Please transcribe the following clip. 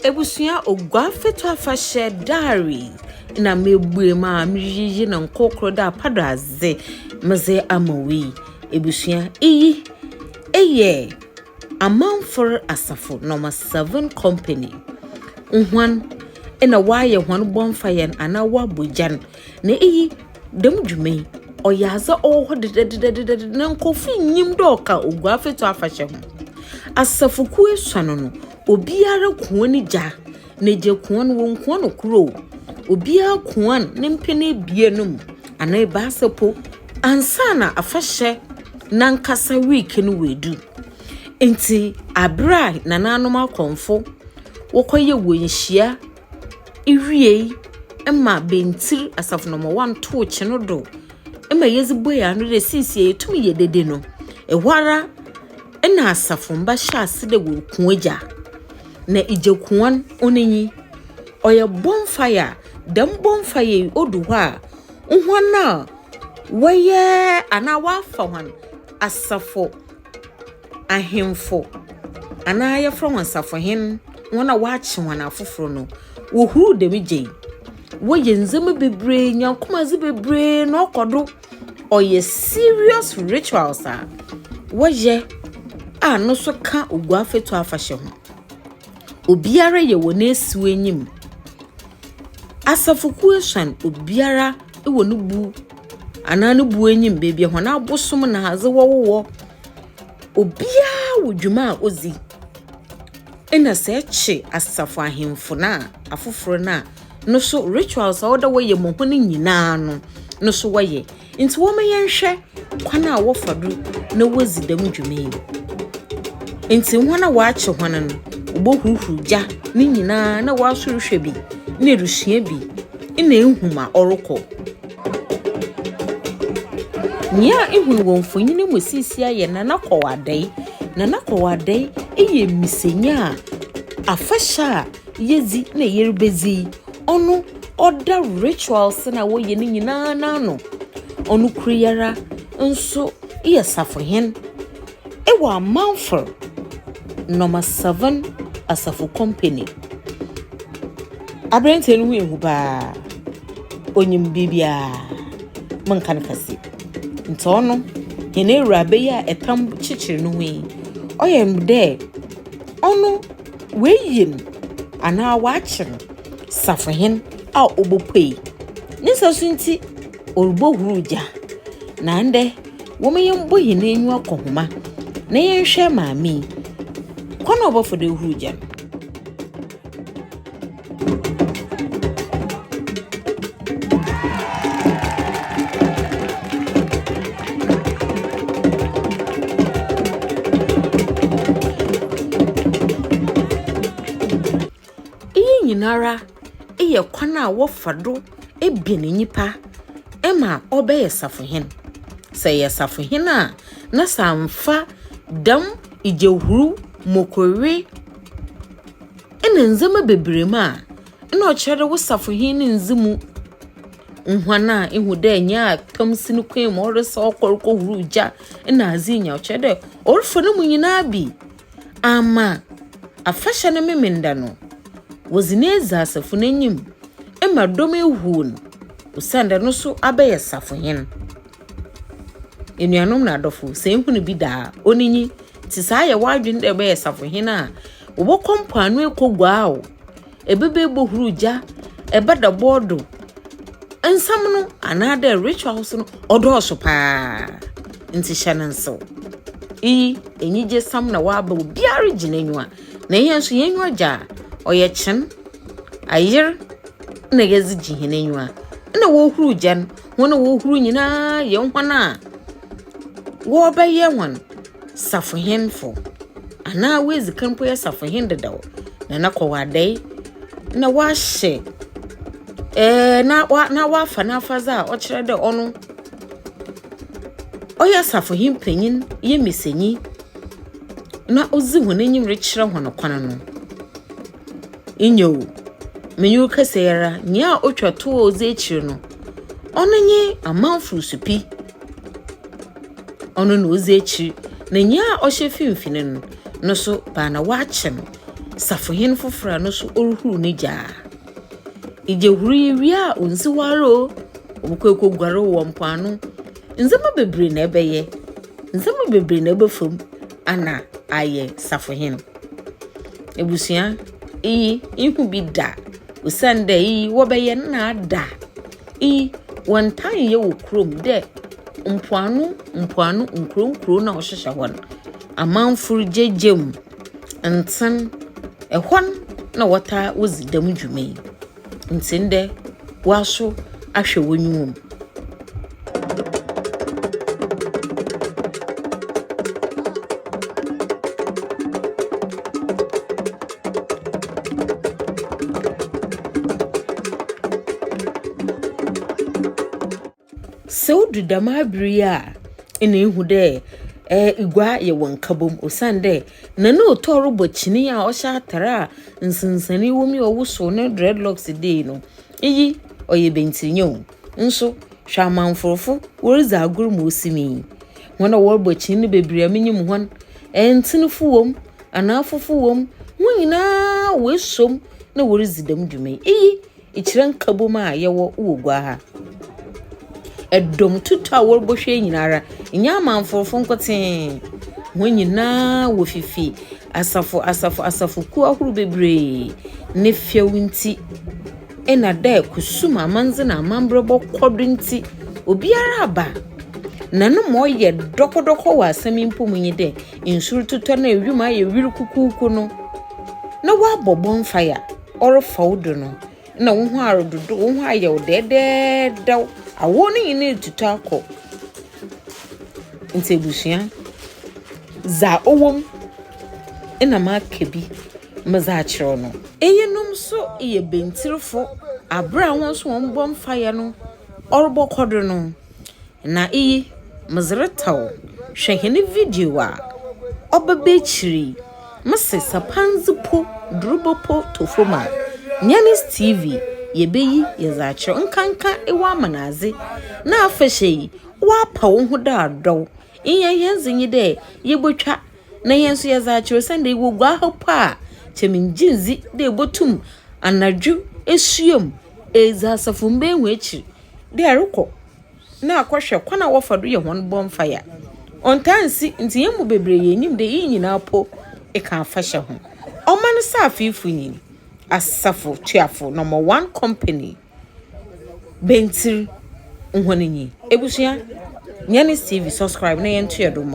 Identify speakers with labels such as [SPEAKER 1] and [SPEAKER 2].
[SPEAKER 1] Ebusua Oguaa Fetu Afahye diary na mebue ma myiyi na nkokro da padaze meze amawi ebusua iyi eye Amanful Asafo No.7 company nhwan ena waye hwan Bonfire ana wabojan na iyi dem dwumei oyaza oho de na nkofi nyim doka Oguaa Fetu Afahye ho Asafo ku esuano no obiara kuoni ja na je kuon won kuon kuro obiara kuon ne mpene bienum ana ba sapo ansana Afahye nankasa week no wedu enti abra na nanom akonfo wokoye wonhia iwie ema bentir Asafo No.1 to cheno do ema yezibo ya no de sisi etumi yedede no ewara ena Asafo mba sha aside wo kuaja na ijekuan onenyi oya Bonfire dem Bonfire odu ha nhwana waye ana wafa hwan Asafo ahemfo ana ya from Asafo hen wona waachi hwan afoforo no wo huru dem gye wo yenzem bebre nyakomaze bebre no kodo oye serious rituals a woye no so ka Oguaa Fetu Afahye ho obiara ye wona esiw enyim Asafo ku esuan obiara e wonu bu ana no bu enyim bebia hona abosom na haze wowo obiara wodwuma ozi ena se che Asafo ahemfo na afoforo na no so rituals oda woye mo ho nyina no so woye nti wo meyenhwe kwana wofadu na wozi dem dwumei enti hwana waache hwana no obohuhu ja ni nyina na wasohwe bi na erusua bi ina ehuma oroko nya ehunu wonfonyine mosisi aye na nakọwadai eye misenya Afahye yezi na yerbezi onu other rituals na woye ni nyina na no onu kriyara nso iya Asafo hen ewa Amanful No.7 Asafo company abrante no hu ba onyim bibia mankan kase ntono hene ewurabe ya etam chichiri no hu oyem de onu weyin ana waachiri Asafo hen a obopei nisa sunti orbo huruja na nde womeyembo hene enyu akohoma na yenhwe maami kono obofo de huruja nyinara eye kwana wofado ebien nyipa ema obeye Asafo hen say Asafo hen a na samfa dam ijehuru mokore ena nzema bebrema ena ochere wo Asafo hen nzimu nhwana ehude nya kamsinu kwem oresa okorko huruja ena azinya ochere orfo no munyina bi ama Afahye ne memenda no wozineza Asafo n'enyim ema dom ehun usanda no so abeye Asafo hen enuanom na adofo se ehunu bi da oninyi ti sa ye wadwen de beye Asafo hen a obokompo anu ekogwa o ebebe bohuruja ebada bodo ensam no another rituals no odoso pa nti shananso enyije sam na waba obiara ginenwa na yenso yenwa ja oye chen ayer na gezi jihenenwa na wo huru jan wona wo huru nyina ye nhwana wo ba ye wan Asafo hen fo ana wezi kampo ya Asafo hen dedawo na nakọwadai na wahye na wafa na faza o kire de onu oye Asafo hen panyin ye mesenyi na ozi honanyim rekire hono kwana no inyo menyu kaseyara nya otwa to ozi ekire no onenye Amanful supi ono no ozi ekire na nya ohye finfine no so ba na waache no safohen fofora no so oruhuru ne ja ije huru wi a onsi waro obukwe gwaro wo mpano nzema bebre na ebeye nzema bebre na ebefom ana aye safohen ebusua ihu bi da usande wo beye na da wantan ye wo krom de mpoano nkro na ohhehya hon Amanful jejem ntan ehon na wata wozidam dwumei ntinde waso ahwe wonyum so du damabria ina ihu de igwa ye wonkabom osande na no toro bochini a ohya atara nsinsani womi owuso ne dreadlocks dey no oye bentinyo nso hwamanfurofo woriza aguru mo osimi wona wor bochini bebre amenyim hon entinfo wom anafofo wom wonyina wesom na worizidam dwumei ichiran kabom a ye wo Oguaa ha edom tutu a worbohwe nyinara nya Amanful nkote wonyina wo fifi asafo ku ahuru bebre ne fiawunti ena da kusuma manze na amambrebo kodunti obiara aba nanu moye dokodoko wa asami mpomunyi de insuru tutu na ewuma ye wiru kukuku no na wa Bonfire or fawdo no na wo ho arododo wo ho aye odede daw awo ni ine tutu akọ ntebusua za owom ina ma kebi maza achiro no eyenum so ye bentirfo abra won so won Bonfire no orbo kodo no na mazretaw hwehene video a obabechiri masesa panzipo drubopo tofoma Nyanis TV yebeyi yezacho nkanka ewa manaze na afahye wa pa wo ho da adọ yenzinyi de yebotwa na yenso yezacho sande Oguaa hopa cheminjinzi de botum anadwu esuom Asafo mbenwu echi de arukọ na akwahwe kwana wofado ye hon Bonfire ontansi ntiyemu bebre yenyim de yinyina po eka afahye ho oman safifu nyini Asafo tuafo #1 company bentir nhonenyi ebusua Nyanis TV subscribe na yentu yedo